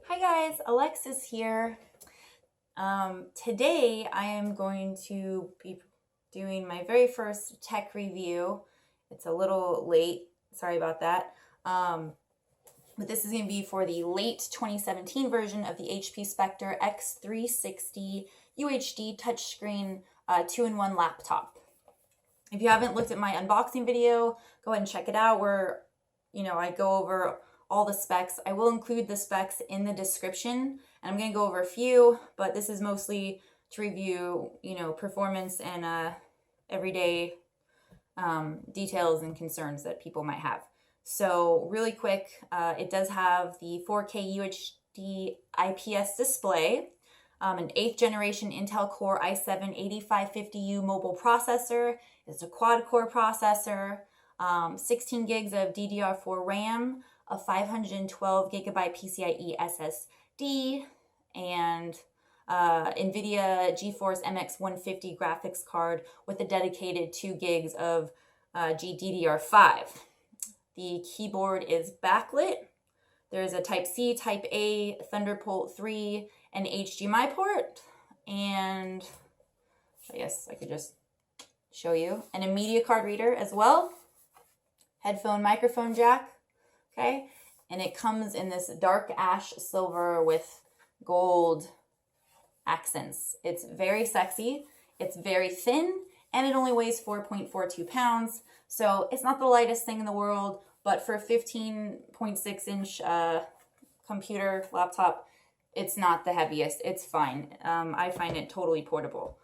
Hi guys, Alexis here. Today I am going to be doing my very first tech review. It's a little late, sorry about that. But this is going to be for the late 2017 version of the HP Spectre x360 UHD Touchscreen 2-in-1 laptop. If you haven't looked at my unboxing video, go ahead and check it out where, I go over all the specs. I will include the specs in the description, and I'm going to go over a few, but this is mostly to review, performance and everyday details and concerns that people might have. So really quick, it does have the 4K UHD IPS display, an 8th generation Intel Core i7-8550U mobile processor. It's a quad-core processor, 16 gigs of DDR4 RAM, a 512 gigabyte PCIe SSD, and NVIDIA GeForce MX 150 graphics card with a dedicated 2 gigs of GDDR5. The keyboard is backlit. There's a Type-C, Type-A, Thunderbolt 3, and HDMI port, and I guess I could just show you, and a media card reader as well, headphone microphone jack, okay, and it comes in this dark ash silver with gold accents. It's very sexy, it's very thin, and it only weighs 4.42 pounds, so it's not the lightest thing in the world, but for a 15.6 inch computer laptop, it's not the heaviest. It's fine. I find it totally portable.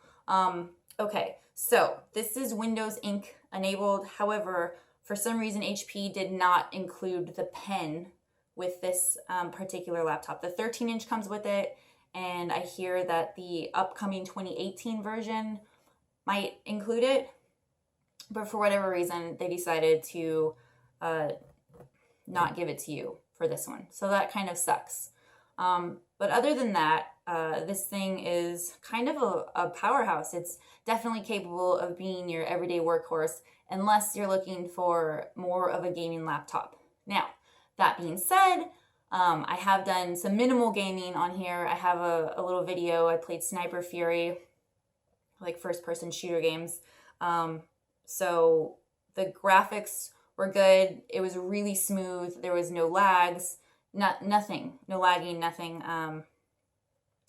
Okay, so this is Windows Ink enabled. However, for some reason, HP did not include the pen with this particular laptop. The 13-inch comes with it, and I hear that the upcoming 2018 version might include it, but for whatever reason, they decided to not give it to you for this one. So that kind of sucks. But other than that, this thing is kind of a powerhouse. It's definitely capable of being your everyday workhorse unless you're looking for more of a gaming laptop. Now, that being said, I have done some minimal gaming on here. I have a little video. I played Sniper Fury, like first-person shooter games. So the graphics were good. It was really smooth. There was no lags. Nothing, no lagging, nothing.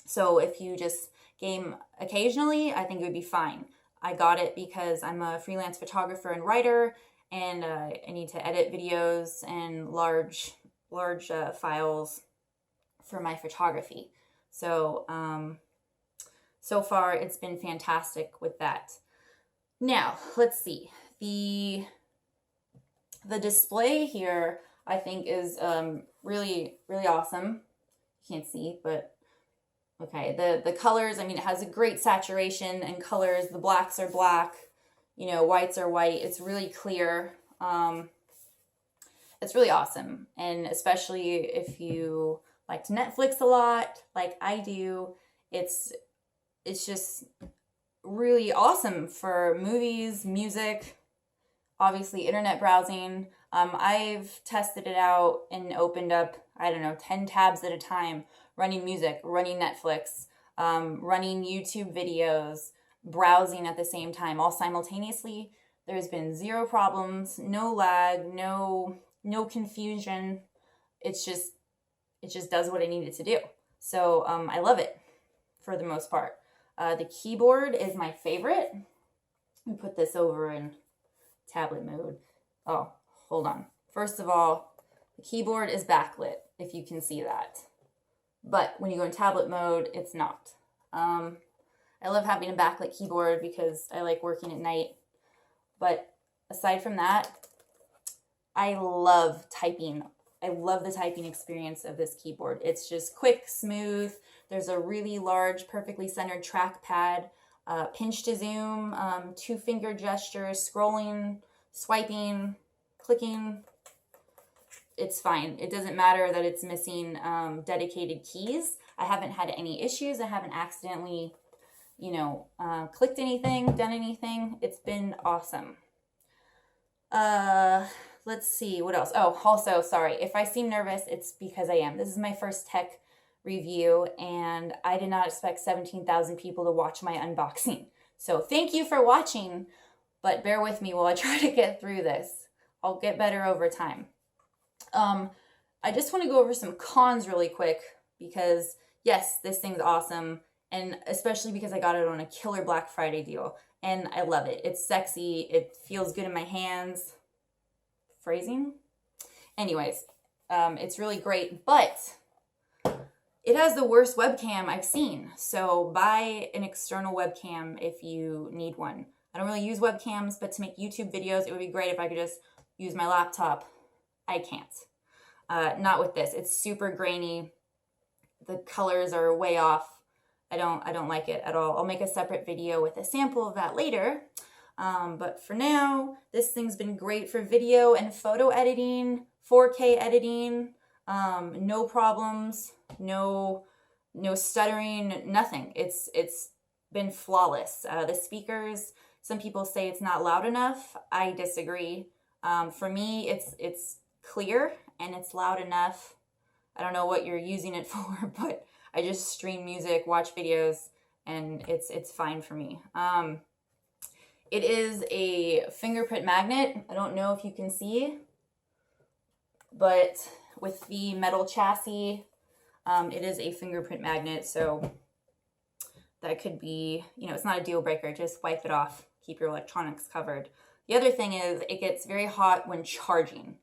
So if you just game occasionally, I think it would be fine. I got it because I'm a freelance photographer and writer, and I need to edit videos and large files for my photography. So, so far it's been fantastic with that. Now, let's see. The display here, I think, is really, really awesome. You can't see, but okay. The colors, I mean, it has a great saturation and colors. The blacks are black, whites are white. It's really clear. It's really awesome. And especially if you like to Netflix a lot, like I do, it's just really awesome for movies, music, obviously internet browsing. I've tested it out and opened up, 10 tabs at a time, running music, running Netflix, running YouTube videos, browsing at the same time, all simultaneously. There's been zero problems, no lag, no confusion. It just does what it needed to do. So I love it for the most part. The keyboard is my favorite. Let me put this over in tablet mode. Oh, hold on. First of all, the keyboard is backlit, if you can see that. But when you go in tablet mode, it's not. I love having a backlit keyboard because I like working at night. But aside from that, I love typing. I love the typing experience of this keyboard. It's just quick, smooth. There's a really large, perfectly centered trackpad, pinch to zoom, 2-finger gestures, scrolling, swiping, clicking. It's fine. It doesn't matter that it's missing dedicated keys. I haven't had any issues. I haven't accidentally, clicked anything, done anything. It's been awesome. Let's see, what else? Oh, also, sorry, if I seem nervous, it's because I am. This is my first tech review, and I did not expect 17,000 people to watch my unboxing. So thank you for watching, but bear with me while I try to get through this. I'll get better over time. I just want to go over some cons really quick because yes, this thing's awesome, and especially because I got it on a killer Black Friday deal, and I love it. It's sexy, it feels good in my hands. Phrasing? Anyways, it's really great, but it has the worst webcam I've seen. So buy an external webcam if you need one. I don't really use webcams, but to make YouTube videos, it would be great if I could just use my laptop. I can't. Not with this. It's super grainy. The colors are way off. I don't like it at all. I'll make a separate video with a sample of that later. But for now, this thing's been great for video and photo editing, 4K editing, no problems, no stuttering, nothing. It's been flawless. The speakers, some people say it's not loud enough. I disagree. For me, it's clear and it's loud enough. I don't know what you're using it for, but I just stream music, watch videos, and it's fine for me. It is a fingerprint magnet. I don't know if you can see, but with the metal chassis, it is a fingerprint magnet, so that could be, you know, it's not a deal breaker. Just wipe it off, keep your electronics covered. The other thing is it gets very hot when charging.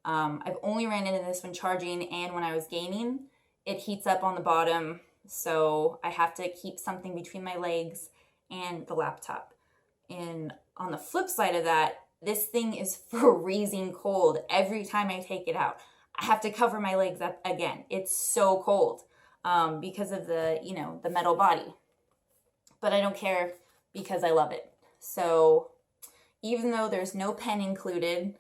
I've only ran into this when charging and when I was gaming. It heats up on the bottom, so I have to keep something between my legs and the laptop. And on the flip side of that, this thing is freezing cold every time I take it out. I have to cover my legs up again. It's so cold because of the, you know, the metal body. But I don't care because I love it. So even though there's no pen included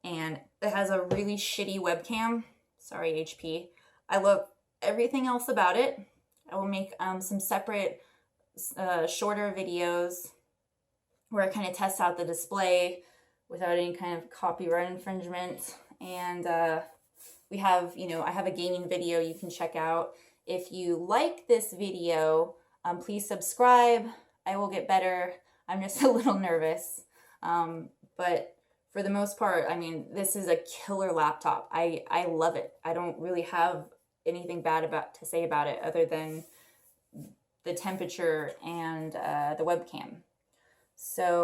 and it has a really shitty webcam, sorry HP, I love everything else about it. I will make some separate shorter videos where I kind of test out the display without any kind of copyright infringement. And we have, you know, I have a gaming video you can check out. If you like this video, please subscribe. I will get better. I'm just a little nervous. But for the most part, I mean, this is a killer laptop. I love it. I don't really have anything bad to say about it other than the temperature and the webcam. So